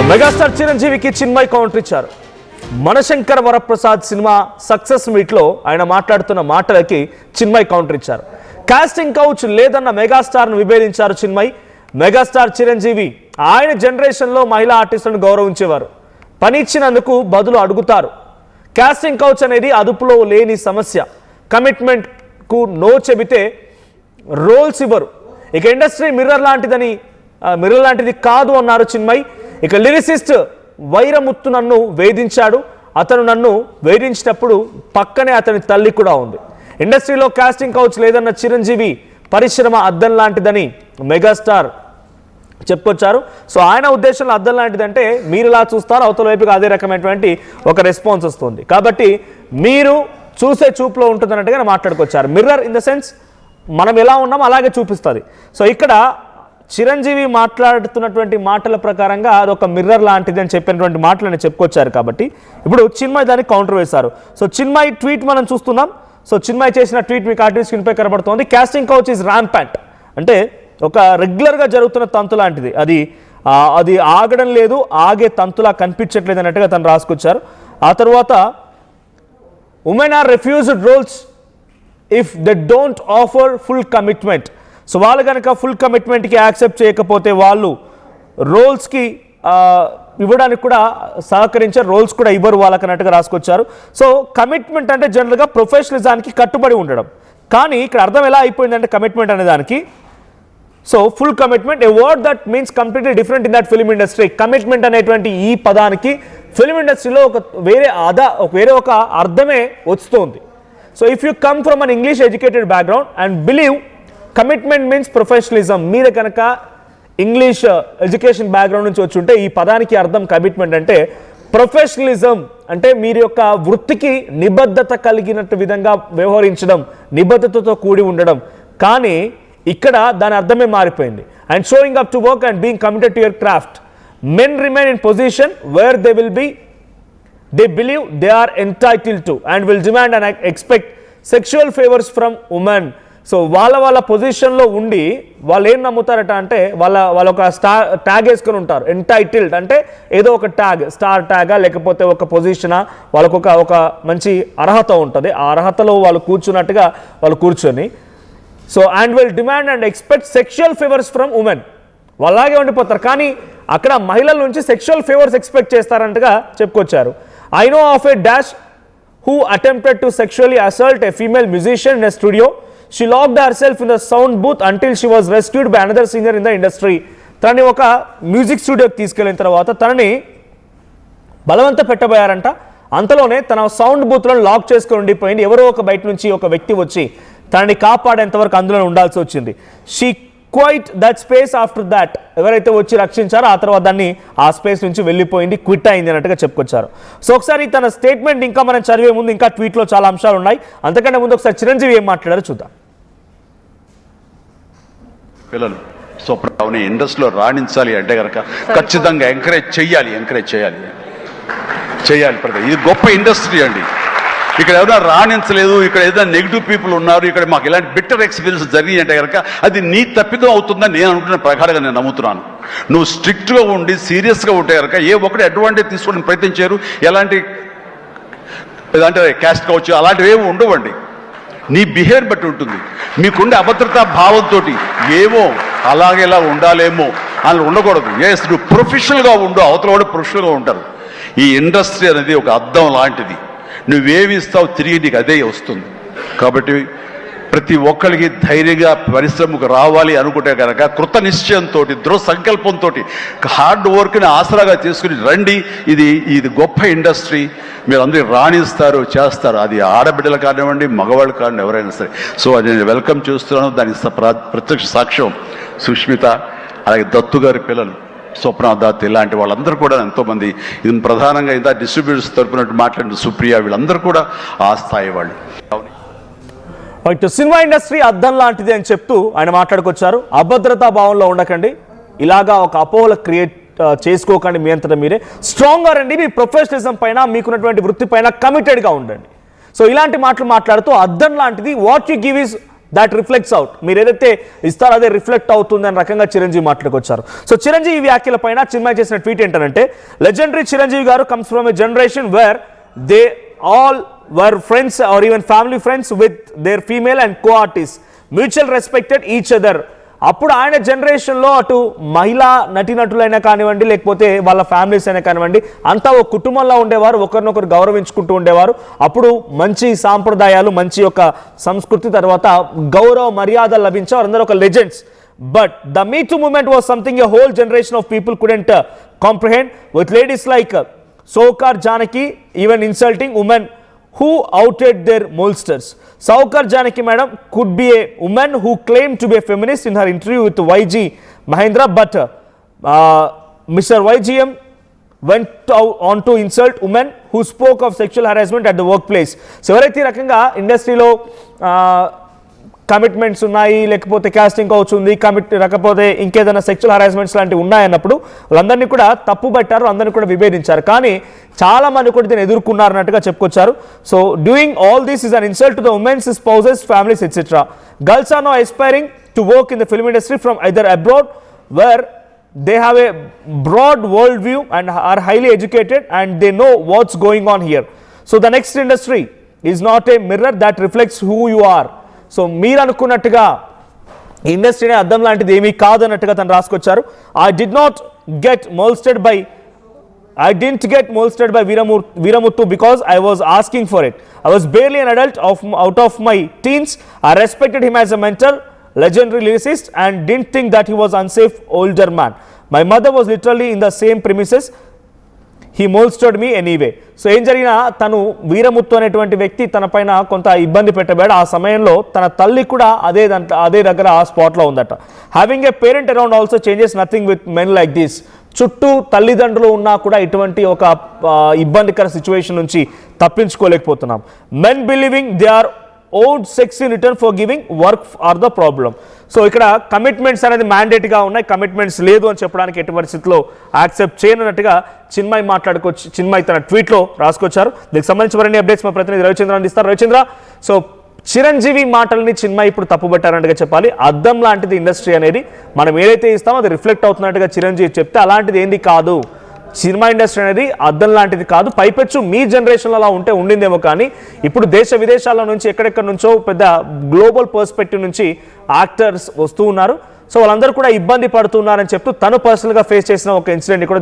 Megastar చిరంజీవికి Chinmay counter ఇచ్చారు. మనశంకర Varaprasad cinema success మీట్లో ఆయన మాట్లాడుతున్న మాటలకి చిన్మయ్ కౌంటర్ ఇచ్చారు. కాస్టింగ్ కౌచ్ లేదన్న మెగాస్టార్ను విభేదించారు చిన్మయ్. మెగాస్టార్ చిరంజీవి ఆయన జనరేషన్లో మహిళా ఆర్టిస్టులను గౌరవించేవారు. పని ఇచ్చినందుకు బదులు అడుగుతారు. కాస్టింగ్ కౌచ్ అనేది అదుపులో లేని సమస్య. కమిట్మెంట్కు నో చెబితే రోల్స్ ఇవ్వరు. ఇక ఇండస్ట్రీ మిర్రర్ లాంటిది కాదు అన్నారు చిన్మయ్. ఇక లిరిసిస్ట్ వైరముత్తు నన్ను వేధించాడు. అతను నన్ను వేధించినప్పుడు పక్కనే అతని తల్లి కూడా ఉంది. ఇండస్ట్రీలో కాస్టింగ్ కౌచ్ లేదన్న చిరంజీవి పరిశ్రమ అద్దం లాంటిదని మెగాస్టార్ చెప్పుకొచ్చారు. సో ఆయన ఉద్దేశంలో అద్దం లాంటిదంటే మీరు ఇలా చూస్తారు, అవతల వైపుగా అదే రకమైనటువంటి ఒక రెస్పాన్స్ వస్తుంది. కాబట్టి మీరు చూసే చూపులో ఉంటుందన్నట్టుగా మాట్లాడుకొచ్చారు. మిర్రర్ ఇన్ ద సెన్స్ మనం ఎలా ఉన్నామో అలాగే చూపిస్తుంది. సో ఇక్కడ చిరంజీవి మాట్లాడుతున్నటువంటి మాటల ప్రకారంగా అదొక మిర్రర్ లాంటిది అని చెప్పినటువంటి మాటలని చెప్పుకొచ్చారు. కాబట్టి ఇప్పుడు చిన్మయ్ దానికి కౌంటర్ వేశారు. సో చిన్మయ్ ట్వీట్ మనం చూస్తున్నాం. సో చిన్మయ్ చేసిన ట్వీట్ మీకు ఆర్టీవీ స్క్రీన్పై కనబడుతోంది. కాస్టింగ్ కౌచ్ ఈజ్ ర్యాంపెంట్ అంటే ఒక రెగ్యులర్గా జరుగుతున్న తంతు లాంటిది. అది ఆగడం లేదు, ఆగే తంతులా కనిపించట్లేదు అన్నట్టుగా తను రాసుకొచ్చారు. ఆ తర్వాత women are refused roles if they don't offer full commitment. So వాళ్ళు కనుక ఫుల్ కమిట్మెంట్కి యాక్సెప్ట్ చేయకపోతే వాళ్ళు రోల్స్కి ఇవ్వడానికి కూడా సహకరించారు, రోల్స్ కూడా ఇవ్వరు వాళ్ళకి అన్నట్టుగా రాసుకొచ్చారు. సో కమిట్మెంట్ అంటే జనరల్గా ప్రొఫెషనలిజానికి కట్టుబడి ఉండడం. కానీ ఇక్కడ అర్థం ఎలా అయిపోయిందంటే కమిట్మెంట్ అనే దానికి, so full commitment A word that means completely different in that film industry. Commitment అనేటువంటి ఈ పదానికి ఫిల్మ్ ఇండస్ట్రీలో వేరే ఒక అర్థమే వస్తుంది. So if you come from an English educated background and believe commitment means professionalism, మీరు కనుక ఇంగ్లీష్ ఎడ్యుకేషన్ బ్యాక్గ్రౌండ్ నుంచి వచ్చి ఉంటే ఈ పదానికి అర్థం కమిట్మెంట్ అంటే ప్రొఫెషనలిజం అంటే మీరు యొక్క వృత్తికి నిబద్ధత కలిగినట్టు విధంగా వ్యవహరించడం, నిబద్ధతతో కూడి ఉండడం. కానీ ఇక్కడ దాని అర్థమే మారిపోయింది. And showing up to work and being committed to your craft. Men remain in position where they believe they are entitled to and will demand and expect sexual favors from women. So వాళ్ళ పొజిషన్లో ఉండి వాళ్ళు ఏం నమ్ముతారట అంటే వాళ్ళ ఒక tag వేసుకొని ఉంటారు. ఎంటైటిల్డ్ అంటే ఏదో ఒక ట్యాగ్, స్టార్ ట్యాగా లేకపోతే ఒక పొజిషనా, వాళ్ళకు ఒక మంచి అర్హత ఉంటుంది. ఆ అర్హతలో వాళ్ళు కూర్చున్నట్టుగా వాళ్ళు కూర్చొని so and will demand and expect sexual favours from women. వాళ్ళలాగే ఉండిపోతారు. కానీ అక్కడ మహిళల నుంచి సెక్షువల్ ఫేవర్స్ ఎక్స్పెక్ట్ చేస్తారంటగా చెప్పుకొచ్చారు. I know of a dash who attempted to sexually assault a female musician in a studio. She locked herself in the sound booth until she was rescued by another singer in the industry. తనని ఒక music స్టూడియోకి తీసుకెళ్ళిన తర్వాత తనని బలవంత పెట్టబోయారంట. అంతలోనే తన sound బూత్లో లాక్ చేసుకొని ఉండిపోయింది. ఎవరో ఒక బయట నుంచి ఒక వ్యక్తి వచ్చి తనని కాపాడేంతవరకు అందులో ఉండాల్సి వచ్చింది. She quit that space after that. ఎవరైతే వచ్చి రక్షించారో ఆ తర్వాత దాన్ని ఆ స్పేస్ నుంచి వెళ్ళిపోయింది, క్విట్ అయింది అన్నట్టుగా చెప్పుకొచ్చారు. సో ఒకసారి తన స్టేట్మెంట్ ఇంకా మనం చదివే ముందు ఇంకా ట్వీట్లో చాలా అంశాలు ఉన్నాయి. అంతకంటే ముందు ఒకసారి చిరంజీవి ఏం మాట్లాడారో చూద్దాం. పిల్లలు స్వప్న ఇండస్ట్రీలో రాణించాలి అంటే కనుక ఖచ్చితంగా ఎంకరేజ్ చేయాలి. ఇది గొప్ప ఇండస్ట్రీ అండి. ఇక్కడ ఎవరైనా రాణించలేదు, ఇక్కడ ఏదైనా నెగిటివ్ పీపుల్ ఉన్నారు, ఇక్కడ మాకు ఇలాంటి బిట్టర్ ఎక్స్పీరియన్స్ జరిగింది అంటే కనుక అది నీ తప్పిదం అవుతుందని నేను అనుకున్న ప్రకారంగా నేను నమ్ముతున్నాను. నువ్వు స్ట్రిక్ట్గా ఉండి సీరియస్గా ఉంటే కనుక ఏ ఒక్కటి అడ్వాంటేజ్ తీసుకోవడానికి ప్రయత్నించారు. ఎలాంటి అంటే క్యాస్ట్ కావచ్చు అలాంటివి ఏమి ఉండవండి. నీ బిహేవియర్ బట్టి ఉంటుంది. మీకుండే అభద్రతా భావంతో ఏమో అలాగేలా ఉండాలేమో అని ఉండకూడదు. నువ్వు ప్రొఫెషనల్గా ఉండు, అవతల వాడు ప్రొఫెషనల్గా ఉంటారు. ఈ ఇండస్ట్రీ అనేది ఒక అద్దం లాంటిది. నువ్వేమి ఇస్తావు తిరిగి నీకు అదే వస్తుంది. కాబట్టి ప్రతి ఒక్కరికి ధైర్యంగా పరిశ్రమకు రావాలి అనుకుంటే కనుక కృత నిశ్చయంతో, దృఢ సంకల్పంతో, హార్డ్ వర్క్ని ఆసరాగా తీసుకుని రండి. ఇది గొప్ప ఇండస్ట్రీ. మీరు అందరూ రాణిస్తారు, చేస్తారు. అది ఆడబిడ్డలు కానివ్వండి, మగవాళ్ళు కానివ్వండి, ఎవరైనా సరే. సో అది నేను వెల్కమ్ చేస్తున్నాను. దానికి ప్రత్యక్ష సాక్ష్యం సుష్మిత, అలాగే దత్తు గారి పిల్లలు స్వప్న, దత్ ఇలాంటి వాళ్ళందరూ కూడా ఎంతోమంది, ఇది ప్రధానంగా ఇంత డిస్ట్రిబ్యూటర్స్ తరపున మాట్లాడిన సుప్రియ, వీళ్ళందరూ కూడా ఆ స్థాయి వాళ్ళు. సినిమా ఇండస్ట్రీ అద్దం లాంటిది అని చెప్తూ ఆయన మాట్లాడుకొచ్చారు. అభద్రతా భావంలో ఉండకండి, ఇలాగా ఒక అపోహలు క్రియేట్ చేసుకోకండి. మీ అంతటా మీరే స్ట్రాంగ్గా రండి. మీ ప్రొఫెషనలిజం పైన, మీకున్నటువంటి వృత్తి పైన కమిటెడ్గా ఉండండి. సో ఇలాంటి మాటలు మాట్లాడుతూ అద్దం లాంటిది, what you give is that reflects out. మీరు ఏదైతే ఇస్తారో అదే రిఫ్లెక్ట్ అవుతుంది అనే రకంగా చిరంజీవి మాట్లాడుకొచ్చారు. సో చిరంజీవి వ్యాఖ్యల పైన చిన్మయ్ చేసిన ట్వీట్ ఏంటంటే, లెజెండరీ చిరంజీవి గారు comes from a generation where they all were friends or even family friends with their female and co-artists, mutual respected each other. అప్పుడు ఆయన జనరేషన్లో అటు మహిళా నటీనటులైనా కానివ్వండి, లేకపోతే వాళ్ళ ఫ్యామిలీస్ అయినా కానివ్వండి, అంతా ఒక కుటుంబంలో ఉండేవారు, ఒకరినొకరు గౌరవించుకుంటూ ఉండేవారు. అప్పుడు మంచి సాంప్రదాయాలు, మంచి యొక్క సంస్కృతి, తర్వాత గౌరవ మర్యాదలు లభించారు, అందరూ ఒక legends. But the Me Too movement was something a whole generation of people couldn't comprehend, with ladies like Sokar Janaki even insulting women who outed their molesters. Saukar Janaki madam could be a woman who claimed to be a feminist in her interview with YG Mahendra, but Mr. YGM went on to insult women who spoke of sexual harassment at the workplace. So ఎవరైతే రకంగా ఇండస్ట్రీలో commitments ఉన్నాయి, లేకపోతే casting couch ఉంది, లేకపోతే ఇంకేదైనా sexual harassments లాంటివి ఉన్నాయన్నప్పుడు వాళ్ళందరినీ కూడా తప్పు పట్టారు, అందరినీ కూడా విభేదించారు. కానీ చాలా మంది కూడా దీన్ని ఎదుర్కొన్నారన్నట్టుగా చెప్పుకొచ్చారు. So doing all this is an insult to the womens, spouses, families etcetera. Girls are now aspiring to work in the film industry from either abroad, where they have a broad world view and are highly educated and they know what's going on here. So the next industry is not a mirror that reflects who you are. So మీరు అనుకున్నట్టుగా ఇండస్ట్రీనే అద్దం లాంటిది ఏమీ కాదన్నట్టుగా తను రాసుకొచ్చారు. I didn't get molested by Veeramuthu because I was asking for it. I was barely an adult out of my teens. I respected him as a mentor, legendary lyricist, and didn't think that he was unsafe older man. My mother was literally in the same premises. He molested me anyway. So ఏం జరిగినా తను వీరముత్తు అనేటువంటి వ్యక్తి తన పైన కొంత ఇబ్బంది పెట్టబోయాడు. ఆ సమయంలో తన తల్లి కూడా అదే దగ్గర ఆ స్పాట్లో ఉందట. Having a parent around also changes nothing with men like this. చుట్టూ తల్లిదండ్రులు ఉన్నా కూడా ఇటువంటి ఒక ఇబ్బందికర సిచ్యువేషన్ నుంచి తప్పించుకోలేకపోతున్నాం. Men believing they are owed sex in return for giving work are the problem. So ఇక్కడ కమిట్మెంట్స్ అనేది మ్యాండేట్గా ఉన్నాయి, కమిట్మెంట్స్ లేదు అని చెప్పడానికి ఎట్టి పరిస్థితుల్లో యాక్సెప్ట్ చేయనట్టుగా చిన్మయ్ తన ట్వీట్లో రాసుకొచ్చారు. దీనికి సంబంధించి మరిన్ని అప్డేట్స్ మా ప్రతినిధి రవిచంద్ర అందిస్తారు. రవిచంద్ర, సో చిరంజీవి మాటల్ని చిన్మయ్ ఇప్పుడు తప్పుబట్టారన్నట్టుగా చెప్పాలి. అద్దం లాంటిది ఇండస్ట్రీ అనేది, మనం ఏదైతే ఇస్తామో అది రిఫ్లెక్ట్ అవుతున్నట్టుగా చిరంజీవి చెప్తే అలాంటిది ఏంది కాదు. సినిమా ఇండస్ట్రీ అనేది అద్దం లాంటిది కాదు. పైపెచ్చు మీ జనరేషన్లో అలా ఉండిందేమో, కానీ ఇప్పుడు దేశ విదేశాల నుంచి ఎక్కడెక్కడ నుంచో పెద్ద గ్లోబల్ పర్స్పెక్టివ్ నుంచి యాక్టర్స్ వస్తూ ఉన్నారు. సో వాళ్ళందరూ కూడా ఇబ్బంది పడుతున్నారని చెప్తూ తను పర్సనల్గా ఫేస్ చేసిన ఒక ఇన్సిడెంట్ కూడా